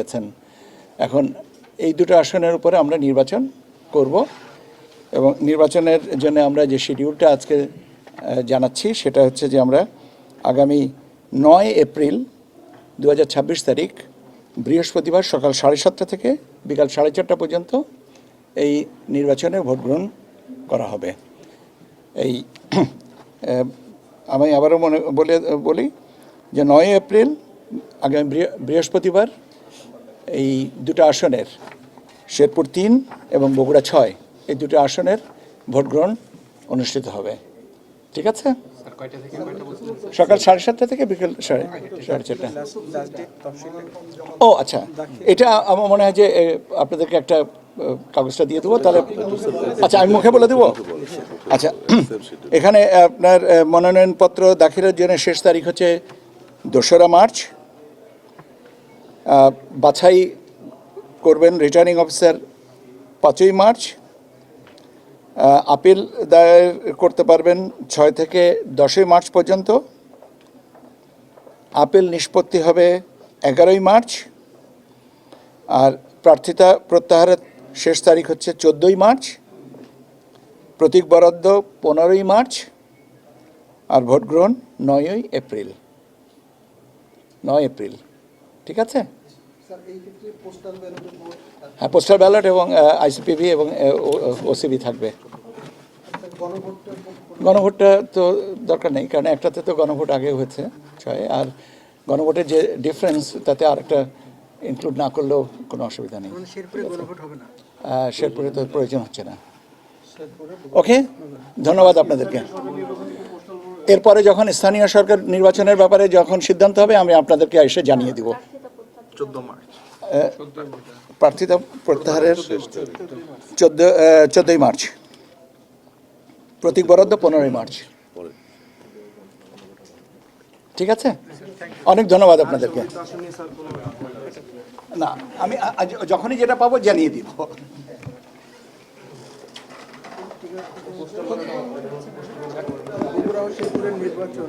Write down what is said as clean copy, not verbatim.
আছেন। এখন এই দুটো আসনের উপরে আমরা নির্বাচন করব এবং নির্বাচনের জন্য আমরা যে শিডিউলটা আজকে জানাচ্ছি সেটা হচ্ছে যে আমরা আগামী 9 এপ্রিল 2026 তারিখ বৃহস্পতিবার সকাল 7:30 থেকে বিকাল 4:30 পর্যন্ত এই নির্বাচনে ভোট গ্রহণ করা হবে। এই আমি আবারও বলি যে 9 এপ্রিল আগামী বৃহস্পতিবার এই দুটো আসনের শেরপুর 3 এবং বগুড়া 6 এই দুটো আসনের ভোট গ্রহণ অনুষ্ঠিত হবে। ঠিক আছে, সকাল 7:30 থেকে বিকেল 4:30। ও আচ্ছা, এটা আমার মনে হয় যে আপনাদেরকে একটা কাগজটা দিয়ে দেবো, তাহলে আচ্ছা আমি মুখে বলে দেবো। আচ্ছা, এখানে আপনার মনোনয়নপত্র দাখিলের জন্য শেষ তারিখ হচ্ছে 2রা মার্চ। বাছাই করবেন রিটার্নিং অফিসার 5ই মার্চ। আপিল দায়ের করতে পারবেন 6 থেকে 10ই মার্চ পর্যন্ত। আপিল নিষ্পত্তি হবে 11ই মার্চ। আর প্রার্থিতা প্রত্যাহারের শেষ তারিখ হচ্ছে 14ই মার্চ। প্রতীক বরাদ্দ 15ই মার্চ। আর ভোট গ্রহণ 9ই এপ্রিল। 9 এপ্রিল, ঠিক আছে? হ্যাঁ, পোস্টাল ব্যালট এবং আইসিপিবি এবং ওসিবি থাকবে। গণভোটটা তো দরকার নেই, কারণ একটাতে তো গণভোট আগে হয়েছে 6, আর গণভোটের যে ডিফারেন্স তাতে আরেকটা ইনক্লুড না করলেও কোনো অসুবিধা নেই। শেরপুরে তো প্রয়োজন হচ্ছে না। ওকে, ধন্যবাদ আপনাদেরকে। এরপরে যখন স্থানীয় সরকার নির্বাচনের ব্যাপারে যখন সিদ্ধান্ত হবে আমি আপনাদেরকে এসে জানিয়ে দিব। 14 মার্চ প্রার্থিতা প্রত্যাহারের 14ই মার্চ। প্রতীক বরাদ্দ 15ই মার্চ। ঠিক আছে, অনেক ধন্যবাদ আপনাদেরকে। না, আমি যখনই যেটা পাবো জানিয়ে দিব। নির্বাচন